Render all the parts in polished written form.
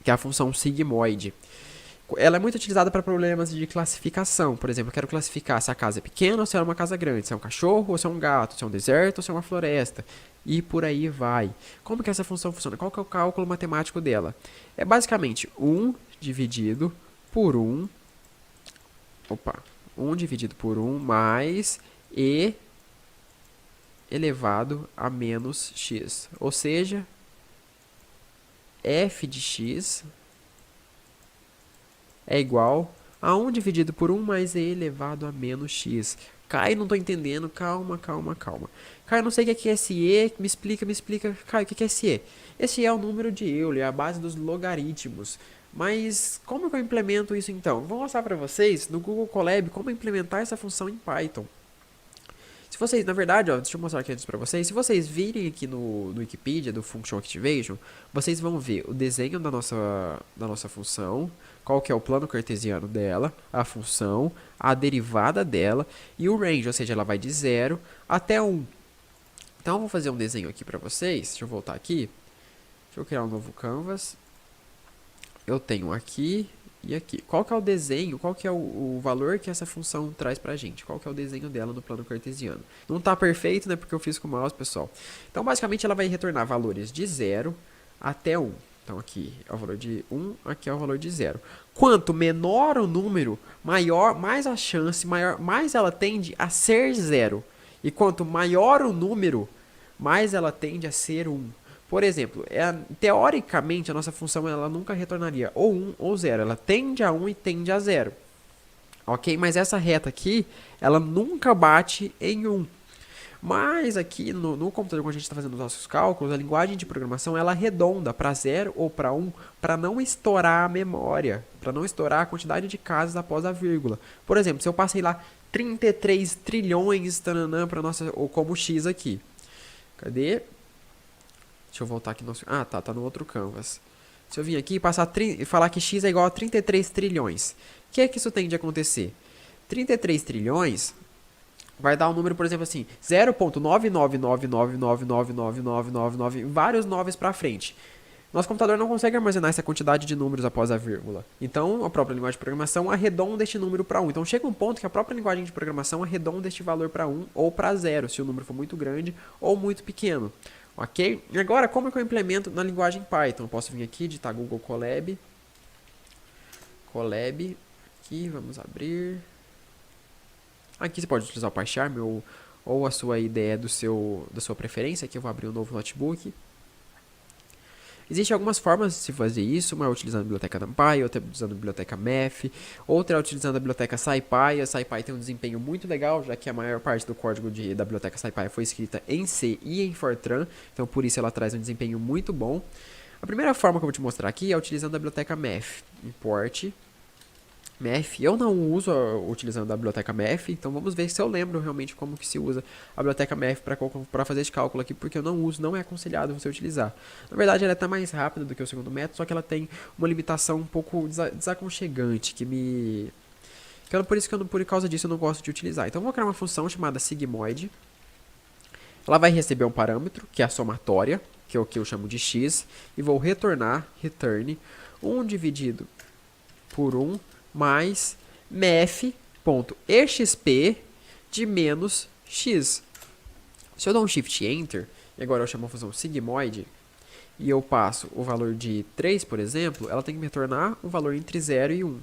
que é a função sigmoide. Ela é muito utilizada para problemas de classificação. Por exemplo, eu quero classificar se a casa é pequena ou se é uma casa grande, se é um cachorro ou se é um gato, se é um deserto ou se é uma floresta. E por aí vai. Como que essa função funciona? Qual que é o cálculo matemático dela? É basicamente 1 dividido por 1. Opa. 1 dividido por 1 mais e elevado a menos x. Ou seja, f de x é igual a 1 dividido por 1 mais e elevado a menos x. Caio, não estou entendendo. Calma, calma, calma. Caio, não sei o que é esse e. Me explica, me explica. Caio, o que é esse e? Esse e é o número de Euler, é a base dos logaritmos. Mas como que eu implemento isso então? Vou mostrar para vocês no Google Colab como implementar essa função em Python. Se vocês, na verdade, ó, deixa eu mostrar aqui antes pra vocês. Se vocês virem aqui no Wikipedia do Function Activation, vocês vão ver o desenho da nossa função, qual que é o plano cartesiano dela, a função, a derivada dela e o range, ou seja, ela vai de 0 até 1. Então, eu vou fazer um desenho aqui pra vocês. Deixa eu voltar aqui. Deixa eu criar um novo canvas. Eu tenho aqui e aqui. Qual que é o desenho, qual que é o valor que essa função traz pra gente? Qual que é o desenho dela no plano cartesiano? Não tá perfeito, né, porque eu fiz com o mouse, pessoal. Então, basicamente, ela vai retornar valores de 0 até 1. Então, aqui é o valor de 1, aqui é o valor de 0. Quanto menor o número, maior, mais a chance, mais ela tende a ser 0. E quanto maior o número, mais ela tende a ser 1. Por exemplo, teoricamente a nossa função ela nunca retornaria ou 1 ou 0. Ela tende a 1 e tende a 0. Ok? Mas essa reta aqui, ela nunca bate em 1. Mas aqui no computador, quando a gente está fazendo os nossos cálculos, a linguagem de programação ela arredonda para 0 ou para 1 para não estourar a memória, para não estourar a quantidade de casas após a vírgula. Por exemplo, se eu passei lá 33 trilhões tananã, para nossa, ou como x aqui. Cadê? Deixa eu voltar aqui no... Ah, tá no outro canvas. Se eu vir aqui e falar que x é igual a 33 trilhões, o que é que isso tem de acontecer? 33 trilhões vai dar um número, por exemplo, assim, 0.99999999999, vários noves para frente. Nosso computador não consegue armazenar essa quantidade de números após a vírgula. Então, a própria linguagem de programação arredonda este número para 1. Então, chega um ponto que a própria linguagem de programação arredonda este valor para 1 ou para 0, se o número for muito grande ou muito pequeno. Ok? E agora, como é que eu implemento na linguagem Python? Eu posso vir aqui, digitar Google Colab. Colab. Aqui, vamos abrir. Aqui você pode utilizar o PyCharm ou a sua ideia da sua preferência. Aqui eu vou abrir um novo notebook. Existem algumas formas de se fazer isso. Uma é utilizando a biblioteca NumPy, outra é utilizando a biblioteca Math, outra é utilizando a biblioteca SciPy. A SciPy tem um desempenho muito legal, já que a maior parte do código da biblioteca SciPy foi escrita em C e em Fortran, então por isso ela traz um desempenho muito bom. A primeira forma que eu vou te mostrar aqui é utilizando a biblioteca Math. Import Math. Eu não uso utilizando a biblioteca Math, então vamos ver se eu lembro realmente como que se usa a biblioteca Math para fazer esse cálculo aqui, porque eu não uso, não é aconselhado você utilizar. Na verdade, ela é até mais rápida do que o segundo método, só que ela tem uma limitação um pouco desaconchegante, por causa disso eu não gosto de utilizar. Então eu vou criar uma função chamada sigmoid. Ela vai receber um parâmetro, que é a somatória, que é o que eu chamo de x, e vou return 1 dividido por 1 mais math.exp de menos x. Se eu dou um shift enter, e agora eu chamo a função sigmoid, e eu passo o valor de 3, por exemplo, ela tem que me retornar um valor entre 0 e 1.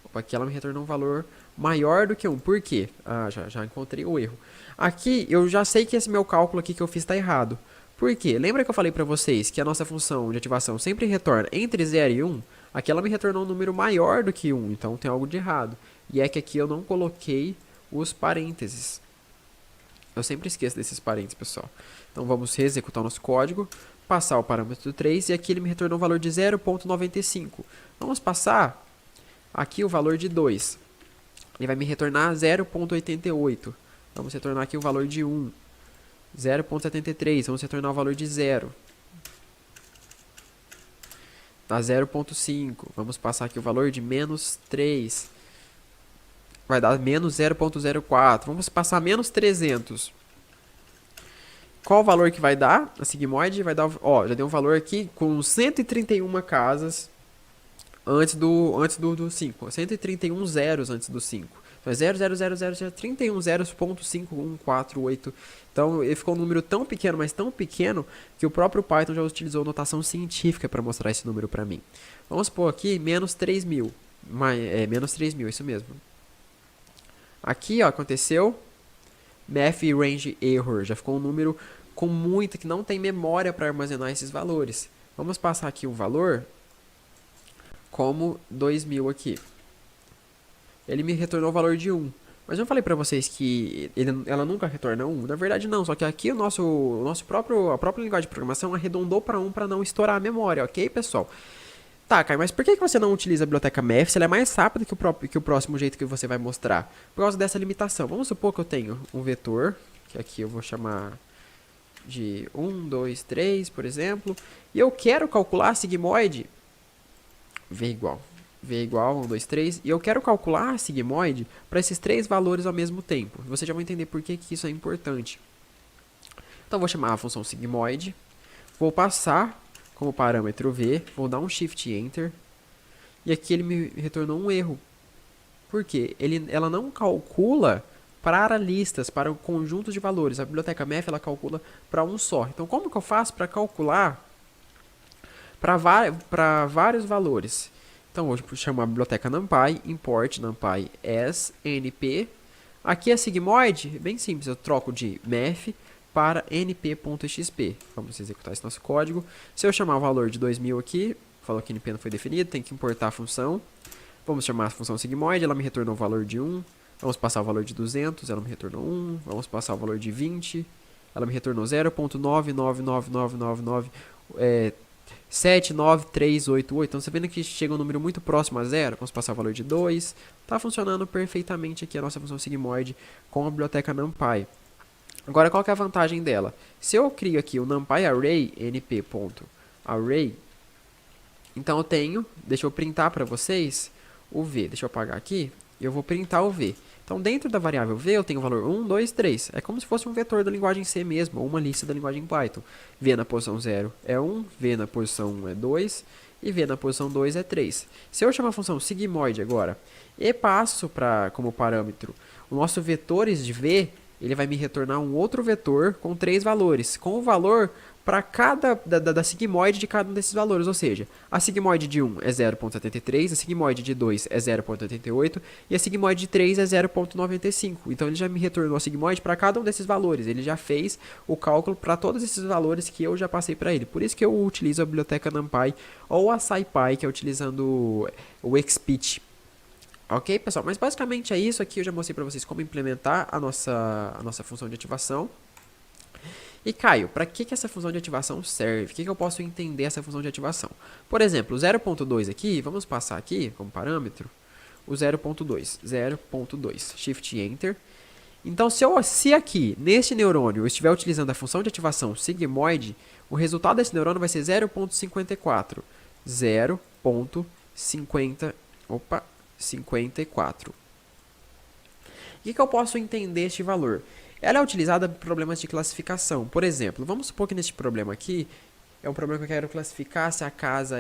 Opa, aqui ela me retornou um valor maior do que 1. Por quê? Ah, já encontrei o erro. Aqui eu já sei que esse meu cálculo aqui que eu fiz está errado. Por quê? Lembra que eu falei para vocês que a nossa função de ativação sempre retorna entre 0 e 1? Aqui ela me retornou um número maior do que 1, então tem algo de errado. E é que aqui eu não coloquei os parênteses. Eu sempre esqueço desses parênteses, pessoal. Então vamos reexecutar o nosso código, passar o parâmetro 3, e aqui ele me retornou um valor de 0.95. Vamos passar aqui o valor de 2. Ele vai me retornar 0.88. Vamos retornar aqui o valor de 1. 0.73. Vamos retornar o valor de 0. Dá 0.5. Vamos passar aqui o valor de menos 3. Vai dar menos 0.04. Vamos passar menos 300. Qual o valor que vai dar? A sigmoide vai dar, ó, já deu um valor aqui com 131 casas antes do 5. 131 zeros antes do 5. Então é 0,000,031 zeros.5148. Então ele ficou um número tão pequeno, mas tão pequeno, que o próprio Python já utilizou notação científica para mostrar esse número para mim. Vamos pôr aqui menos 3.000. Menos 3.000, isso mesmo. Aqui, ó, aconteceu Math Range Error. Já ficou um número com muita, que não tem memória para armazenar esses valores. Vamos passar aqui um valor como 2.000 aqui. Ele me retornou o valor de 1. Mas eu falei pra vocês que ela nunca retorna 1. Na verdade não, só que aqui a própria linguagem de programação arredondou para 1 para não estourar a memória, ok, pessoal? Tá, Caio, mas por que você não utiliza a biblioteca Math se ela é mais rápida que o próximo jeito que você vai mostrar? Por causa dessa limitação. Vamos supor que eu tenho um vetor, que aqui eu vou chamar de 1, 2, 3, por exemplo, e eu quero calcular a sigmoide V igual, 1, 2, 3, e eu quero calcular a sigmoide para esses três valores ao mesmo tempo. Vocês já vão entender por que isso é importante. Então, vou chamar a função sigmoide, vou passar como parâmetro V, vou dar um Shift Enter, e aqui ele me retornou um erro. Por quê? Ela não calcula para listas, para um conjunto de valores. A biblioteca Math ela calcula para um só. Então, como que eu faço para calcular para vários valores? Então, vou chamar a biblioteca NumPy, import NumPy as np. Aqui a sigmoide, bem simples, eu troco de math para np.xp. Vamos executar esse nosso código. Se eu chamar o valor de 2.000 aqui, falou que np não foi definido, tem que importar a função. Vamos chamar a função sigmoide, ela me retornou o valor de 1. Vamos passar o valor de 200, ela me retornou 1. Vamos passar o valor de 20, ela me retornou 0.999999. 79388. Então, você vendo que chega um número muito próximo a zero. Vamos passar o valor de 2. Está funcionando perfeitamente aqui a nossa função sigmoide com a biblioteca NumPy. Agora, qual que é a vantagem dela? Se eu crio aqui o NumPy Array, np.array, então eu tenho, deixa eu printar para vocês o V. Deixa eu apagar aqui, eu vou printar o V. Então, dentro da variável V, eu tenho o valor 1, 2, 3. É como se fosse um vetor da linguagem C mesmo, ou uma lista da linguagem Python. V na posição 0 é 1, V na posição 1 é 2, e V na posição 2 é 3. Se eu chamar a função sigmoide agora, e passo como parâmetro o nosso vetores de V, ele vai me retornar um outro vetor com 3 valores, com o valor para cada da sigmoide de cada um desses valores, ou seja, a sigmoide de 1 é 0.73, a sigmoide de 2 é 0.88 e a sigmoide de 3 é 0.95. Então ele já me retornou a sigmoide para cada um desses valores, ele já fez o cálculo para todos esses valores que eu já passei para ele. Por isso que eu utilizo a biblioteca NumPy ou a SciPy, que é utilizando o XPIT. Ok, pessoal? Mas basicamente é isso. Aqui eu já mostrei para vocês como implementar a nossa função de ativação. E Caio, para que essa função de ativação serve? O que eu posso entender essa função de ativação? Por exemplo, o 0.2 aqui, vamos passar aqui como parâmetro o 0.2, Shift Enter. Então, se aqui, neste neurônio, eu estiver utilizando a função de ativação sigmoide, o resultado desse neurônio vai ser 0.54. 0.54. E o que eu posso entender este valor? Ela é utilizada para problemas de classificação. Por exemplo, vamos supor que neste problema aqui, é um problema que eu quero classificar se a casa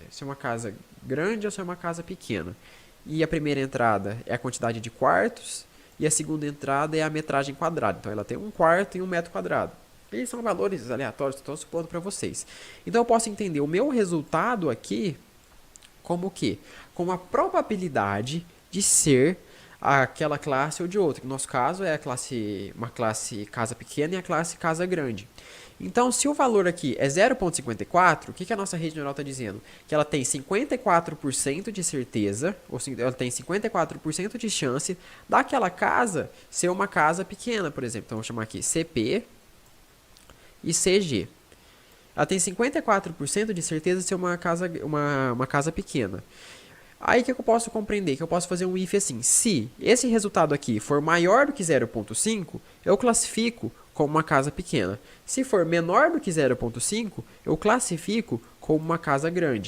se é uma casa grande ou se é uma casa pequena. E a primeira entrada é a quantidade de quartos, e a segunda entrada é a metragem quadrada. Então, ela tem 1 quarto e 1 metro quadrado. E são valores aleatórios que eu estou supondo para vocês. Então, eu posso entender o meu resultado aqui como o quê? Com a probabilidade de ser aquela classe ou de outra. No nosso caso é uma classe casa pequena e a classe casa grande. Então, se o valor aqui é 0.54, o que a nossa rede neural está dizendo? Que ela tem 54% de certeza, ou ela tem 54% de chance daquela casa ser uma casa pequena, por exemplo. Então, eu vou chamar aqui CP e CG. Ela tem 54% de certeza de ser uma casa pequena. Aí, o que eu posso compreender? Que eu posso fazer um if assim. Se esse resultado aqui for maior do que 0.5, eu classifico como uma casa pequena. Se for menor do que 0.5, eu classifico como uma casa grande.